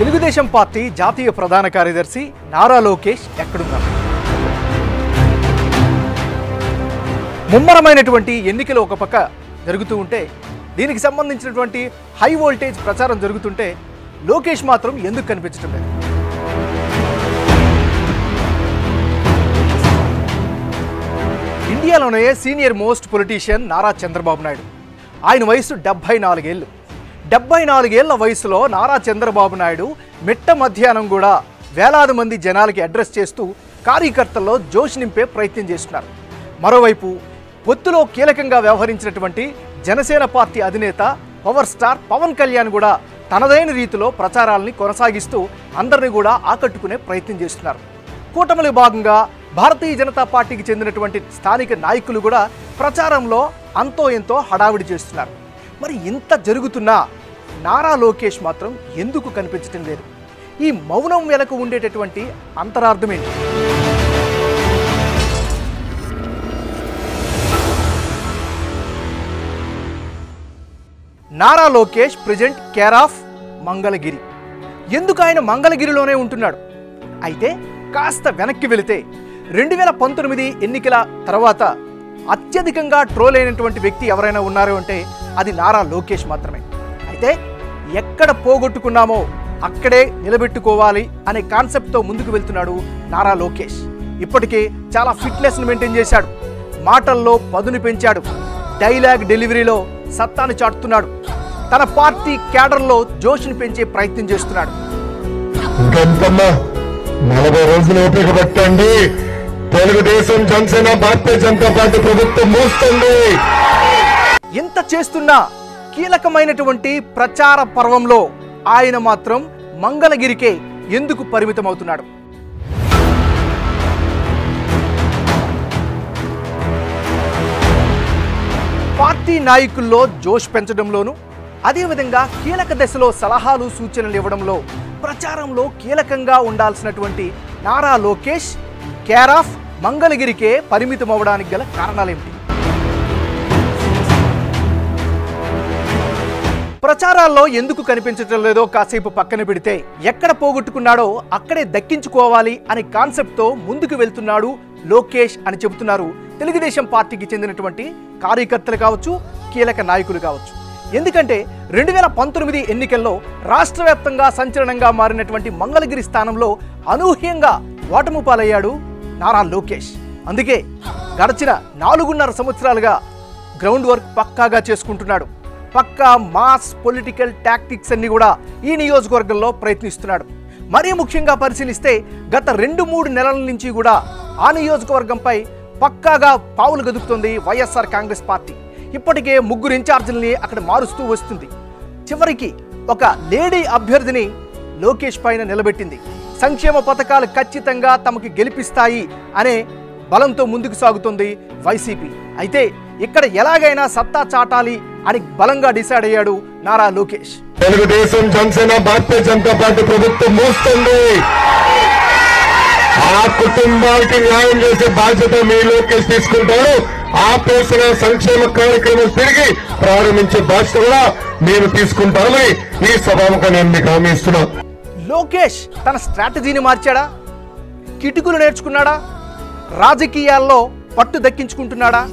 Telugu Desam party జాతీయ ప్రధాన కార్యదర్శి నారా లోకేష్ ఎక్కడున్నారు? ముమ్మరమైనటువంటి ఎన్నికలు ఒక పక్క జరుగుతూ ఉంటే, దీనికి సంబంధించినటువంటి హై వోల్టేజ్ ప్రచారం జరుగుతుంటే లోకేష్ మాత్రం ఎందుకు కనిపించడం లేదు? ఇండియాలోనే senior most politician Nara Chandrababu Naidu. ఆయన వయసు 74 ఏళ్ళు. 74 ఏళ్ల వయసులో నారా చంద్రబాబు నాయుడు మిట్ట మధ్యాహ్నం కూడా వేలాది మంది జనాలకి అడ్రస్ చేస్తూ కార్యకర్తల్లో జోష్ నింపే ప్రయత్నం చేస్తున్నారు. మరోవైపు పొత్తులో కీలకంగా వ్యవహరించినటువంటి జనసేన పార్టీ అధినేత పవర్ స్టార్ పవన్ కళ్యాణ్ కూడా తనదైన రీతిలో ప్రచారాలని కొనసాగిస్తూ అందరినీ కూడా ఆకట్టుకునే ప్రయత్నం చేస్తున్నారు. కూటమిలో భాగంగా భారతీయ జనతా పార్టీకి చెందినటువంటి స్థానిక నాయకులు కూడా ప్రచారంలో అంతో ఎంతో హడావిడి చేస్తున్నారు. మరి ఇంత జరుగుతున్నా నారా లోకేష్ మాత్రం ఎందుకు కనిపించడం లేదు? ఈ మౌనం వెనక ఉండేటటువంటి అంతరార్థం ఏంటి? Nara Lokesh present care of Mangalagiri. ఎందుకు ఆయన మంగళగిరిలోనే ఉంటున్నాడు? అయితే కాస్త వెనక్కి వెళితే 2019 ఎన్నికల తర్వాత అత్యధికంగా ట్రోల్ అయినటువంటి వ్యక్తి ఎవరైనా ఉన్నారు అంటే అది నారా లోకేష్ మాత్రమే. అయితే ఎక్కడ పోగొట్టుకున్నామో అక్కడే నిలబెట్టుకోవాలి అనే కాన్సెప్ట్తో ముందుకు వెళ్తున్నాడు నారా లోకేష్. ఇప్పటికే చాలా ఫిట్నెస్ను మెయింటైన్ చేశాడు, మాటల్లో పదును పెంచాడు, డైలాగ్ డెలివరీలో సత్తాను చాటుతున్నాడు, తన పార్టీ క్యాడర్లో జోష్ను పెంచే ప్రయత్నం చేస్తున్నాడు. 40 రోజులు ఓపిక పట్టండి, తెలుగుదేశం జనసేన భారతీయ జనతా పార్టీ ప్రభుత్వం మూస్తుంది. ఇంత చేస్తున్నా కీలకమైనటువంటి ప్రచార పర్వంలో ఆయన మాత్రం మంగళగిరికే ఎందుకు పరిమితమవుతున్నాడు? పార్టీ నాయకుల్లో జోష్ పెంచడంలోనూ, అదేవిధంగా కీలక దశలో సలహాలు సూచనలు ఇవ్వడంలో, ప్రచారంలో కీలకంగా ఉండాల్సినటువంటి నారా లోకేష్ కేర్ ఆఫ్ మంగళగిరికే పరిమితం అవ్వడానికి గల కారణాలేమిటి? ప్రచారాల్లో ఎందుకు కనిపించడం లేదో కాసేపు పక్కన పెడితే, ఎక్కడ పోగొట్టుకున్నాడో అక్కడే దక్కించుకోవాలి అనే కాన్సెప్ట్తో ముందుకు వెళ్తున్నాడు లోకేష్ అని చెబుతున్నారు తెలుగుదేశం పార్టీకి చెందినటువంటి కార్యకర్తలు కావచ్చు, కీలక నాయకులు కావచ్చు. ఎందుకంటే 2019 ఎన్నికల్లో రాష్ట్ర వ్యాప్తంగా సంచలనంగా మారినటువంటి మంగళగిరి స్థానంలో అనూహ్యంగా ఓటమి పాలయ్యాడు నారా లోకేష్. అందుకే గడిచిన 4.5 సంవత్సరాలుగా గ్రౌండ్ వర్క్ పక్కాగా చేసుకుంటున్నాడు. పక్కా మాస్ పొలిటికల్ టాక్టిక్స్ అన్ని కూడా ఈ నియోజకవర్గంలో ప్రయత్నిస్తున్నాడు. మరీ ముఖ్యంగా పరిశీలిస్తే గత 2-3 నెలల నుంచి కూడా ఆ నియోజకవర్గంపై పక్కాగా పావులు గదుపుతుంది వైఎస్ఆర్ కాంగ్రెస్ పార్టీ. ఇప్పటికే 3 ఇన్ఛార్జీలని అక్కడ మారుస్తూ వస్తుంది. చివరికి ఒక లేడీ అభ్యర్థిని లోకేష్ పైన నిలబెట్టింది. సంక్షేమ పథకాలు ఖచ్చితంగా తమకి గెలిపిస్తాయి అనే బలంతో ముందుకు సాగుతుంది వైసీపీ. అయితే ఇక్కడ ఎలాగైనా సత్తా చాటాలి అని బలంగా డిసైడ్ అయ్యాడు నారా లోకేష్. తెలుగుదేశం జనసేన భారతీయ జనతా పార్టీ ప్రభుత్వం మూస్తుంది. ఆ కుటుంబానికి న్యాయం చేసే బాధ్యత మీ లోకేష్ తీసుకుంటారు. ఆ పేసిన సంక్షేమ కార్యక్రమం తిరిగి ప్రారంభించే బాధ్యత కూడా నేను తీసుకుంటానని ఈ సభాముఖంగా నేను మీకు హామీ ఇస్తున్నా. లోకేష్ తన స్ట్రాటజీని మార్చాడా? కిటుకులు నేర్చుకున్నాడా? రాజకీయాల్లో పట్టు దక్కించుకుంటున్నాడా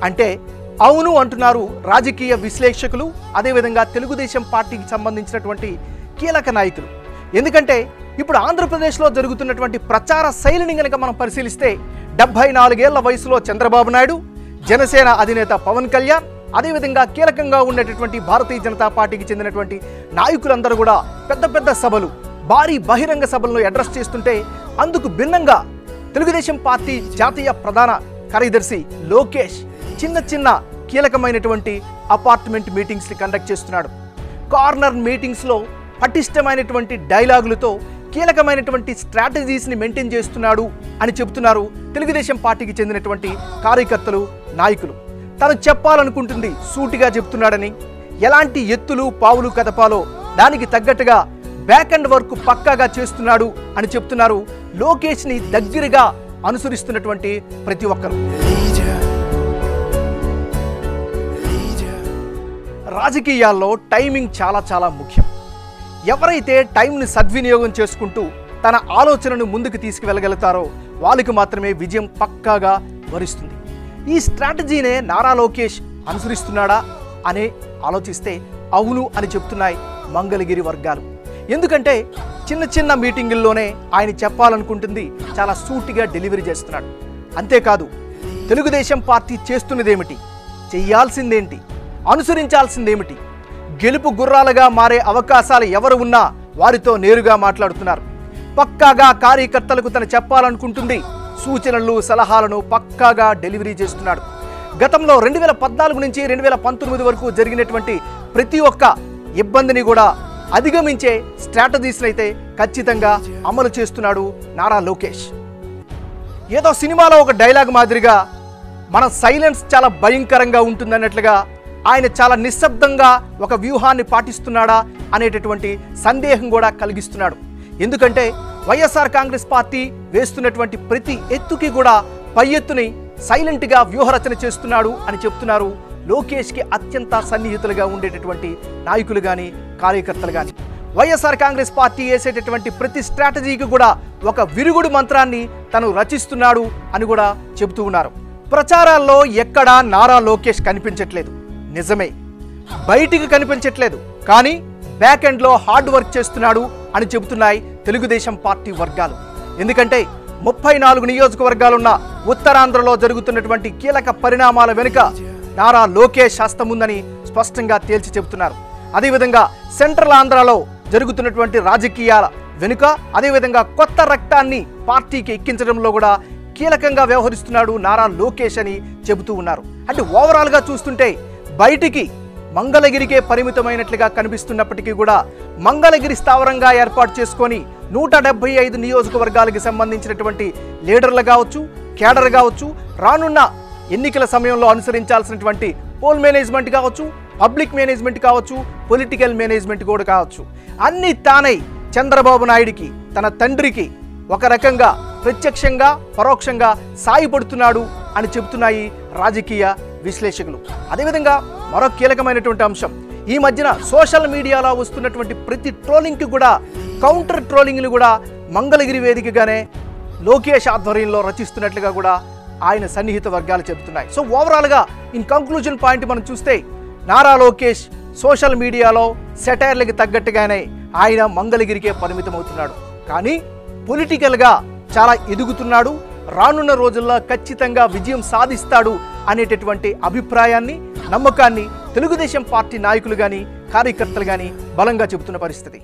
అంటే అవును అంటున్నారు రాజకీయ విశ్లేషకులు, అదేవిధంగా తెలుగుదేశం పార్టీకి సంబంధించినటువంటి కీలక నాయకులు. ఎందుకంటే ఇప్పుడు ఆంధ్రప్రదేశ్లో జరుగుతున్నటువంటి ప్రచార శైలిని కనుక మనం పరిశీలిస్తే 74 ఏళ్ల వయసులో చంద్రబాబు నాయుడు, జనసేన అధినేత పవన్ కళ్యాణ్, అదేవిధంగా కీలకంగా ఉండేటటువంటి భారతీయ జనతా పార్టీకి చెందినటువంటి నాయకులందరూ కూడా పెద్ద పెద్ద సభలు, భారీ బహిరంగ సభలను అడ్రస్ చేస్తుంటే, అందుకు భిన్నంగా తెలుగుదేశం పార్టీ జాతీయ ప్రధాన కార్యదర్శి లోకేష్ చిన్న చిన్న కీలకమైనటువంటి అపార్ట్మెంట్ మీటింగ్స్ని కండక్ట్ చేస్తున్నాడు. కార్నర్ మీటింగ్స్లో పటిష్టమైనటువంటి డైలాగులతో కీలకమైనటువంటి స్ట్రాటజీస్ని మెయింటైన్ చేస్తున్నాడు అని చెబుతున్నారు తెలుగుదేశం పార్టీకి చెందినటువంటి కార్యకర్తలు, నాయకులు. తను చెప్పాలనుకుంటుంది సూటిగా చెప్తున్నాడని, ఎలాంటి ఎత్తులు పావులు కదపాలో దానికి తగ్గట్టుగా బ్యాక్ అండ్ వర్క్ పక్కాగా చేస్తున్నాడు అని చెప్తున్నారు లోకేష్ని దగ్గరగా అనుసరిస్తున్నటువంటి ప్రతి ఒక్కరు. రాజకీయాల్లో టైమింగ్ చాలా చాలా ముఖ్యం. ఎవరైతే టైంని సద్వినియోగం చేసుకుంటూ తన ఆలోచనను ముందుకు తీసుకువెళ్ళగలుగుతారో వాళ్ళకి మాత్రమే విజయం పక్కాగా వరిస్తుంది. ఈ స్ట్రాటజీనే నారా లోకేష్ అనుసరిస్తున్నాడా అనే ఆలోచిస్తే అవును అని చెప్తున్నాయి మంగళగిరి వర్గాలు. ఎందుకంటే చిన్న చిన్న మీటింగుల్లోనే ఆయన చెప్పాలనుకుంటుంది చాలా సూటిగా డెలివరీ చేస్తున్నాడు. అంతేకాదు తెలుగుదేశం పార్టీ చేస్తున్నదేమిటి, చెయ్యాల్సిందేంటి, అనుసరించాల్సిందేమిటి, గెలుపు గుర్రాలుగా మారే అవకాశాలు ఎవరు ఉన్నా వారితో నేరుగా మాట్లాడుతున్నారు. పక్కాగా కార్యకర్తలకు తను చెప్పాలనుకుంటుంది సూచనలు సలహాలను పక్కాగా డెలివరీ చేస్తున్నాడు. గతంలో 2014 నుంచి 2019 వరకు జరిగినటువంటి ప్రతి ఒక్క ఇబ్బందిని కూడా అధిగమించే స్ట్రాటజీస్ని అయితే ఖచ్చితంగా అమలు చేస్తున్నాడు నారా లోకేష్. ఏదో సినిమాలో ఒక డైలాగ్ మాదిరిగా మన సైలెన్స్ చాలా భయంకరంగా ఉంటుందన్నట్లుగా ఆయన చాలా నిశ్శబ్దంగా ఒక వ్యూహాన్ని పాటిస్తున్నాడా అనేటటువంటి సందేహం కూడా కలిగిస్తున్నాడు. ఎందుకంటే వైఎస్ఆర్ కాంగ్రెస్ పార్టీ వేస్తున్నటువంటి ప్రతి ఎత్తుకి కూడా పై ఎత్తుని సైలెంట్గా వ్యూహరచన చేస్తున్నాడు అని చెప్తున్నారు లోకేష్కి అత్యంత సన్నిహితులుగా ఉండేటటువంటి నాయకులు కానీ కార్యకర్తలు కానీ. వైఎస్ఆర్ కాంగ్రెస్ పార్టీ వేసేటటువంటి ప్రతి స్ట్రాటజీకి కూడా ఒక విరుగుడు మంత్రాన్ని తను రచిస్తున్నాడు అని కూడా చెబుతూ ఉన్నారు. ప్రచారాల్లో ఎక్కడా నారా లోకేష్ కనిపించట్లేదు, నిజమే, బయటికి కనిపించట్లేదు, కానీ బ్యాక్ ఎండ్లో హార్డ్ వర్క్ చేస్తున్నాడు అని చెబుతున్నాయి తెలుగుదేశం పార్టీ వర్గాలు. ఎందుకంటే 34 నియోజకవర్గాలున్న ఉత్తరాంధ్రలో జరుగుతున్నటువంటి కీలక పరిణామాల వెనుక నారా లోకేష్ హస్తముందని స్పష్టంగా తేల్చి చెబుతున్నారు. అదేవిధంగా సెంట్రల్ ఆంధ్రాలో జరుగుతున్నటువంటి రాజకీయాల వెనుక అదేవిధంగా కొత్త రక్తాన్ని పార్టీకి ఎక్కించడంలో కూడా కీలకంగా వ్యవహరిస్తున్నాడు నారా లోకేష్ అని చెబుతూ ఉన్నారు. అంటే ఓవరాల్గా చూస్తుంటే బయటికి మంగళగిరికే పరిమితమైనట్లుగా కనిపిస్తున్నప్పటికీ కూడా మంగళగిరి స్థావరంగా ఏర్పాటు చేసుకొని 175 నియోజకవర్గాలకి సంబంధించినటువంటి లీడర్లు కావచ్చు, కేడర్ కావచ్చు, రానున్న ఎన్నికల సమయంలో అనుసరించాల్సినటువంటి పోల్ మేనేజ్మెంట్ కావచ్చు, పబ్లిక్ మేనేజ్మెంట్ కావచ్చు, పొలిటికల్ మేనేజ్మెంట్ కూడా కావచ్చు, అన్నీ తానై చంద్రబాబు నాయుడికి తన తండ్రికి ఒక రకంగా ప్రత్యక్షంగా పరోక్షంగా సాయపడుతున్నాడు అని చెబుతున్నాయి రాజకీయ విశ్లేషకులు. అదేవిధంగా మరో కీలకమైనటువంటి అంశం, ఈ మధ్యన సోషల్ మీడియాలో వస్తున్నటువంటి ప్రతి ట్రోలింగ్కి కూడా కౌంటర్ ట్రోలింగ్లు కూడా మంగళగిరి వేదికగానే లోకేష్ ఆధ్వర్యంలో రచిస్తున్నట్లుగా కూడా ఆయన సన్నిహిత వర్గాలు చెబుతున్నాయి. సో ఓవరాల్గా ఇన్ కంక్లూజన్ పాయింట్ మనం చూస్తే నారా లోకేష్ సోషల్ మీడియాలో సెటైర్లకి తగ్గట్టుగానే ఆయన మంగళగిరికే పరిమితమవుతున్నాడు, కానీ పొలిటికల్గా చాలా ఎదుగుతున్నాడు, రానున్న రోజుల్లో ఖచ్చితంగా విజయం సాధిస్తాడు అనేటటువంటి అభిప్రాయాన్ని నమ్మకాన్ని తెలుగుదేశం పార్టీ నాయకులు కానీ కార్యకర్తలు కానీ బలంగా చెబుతున్న పరిస్థితి.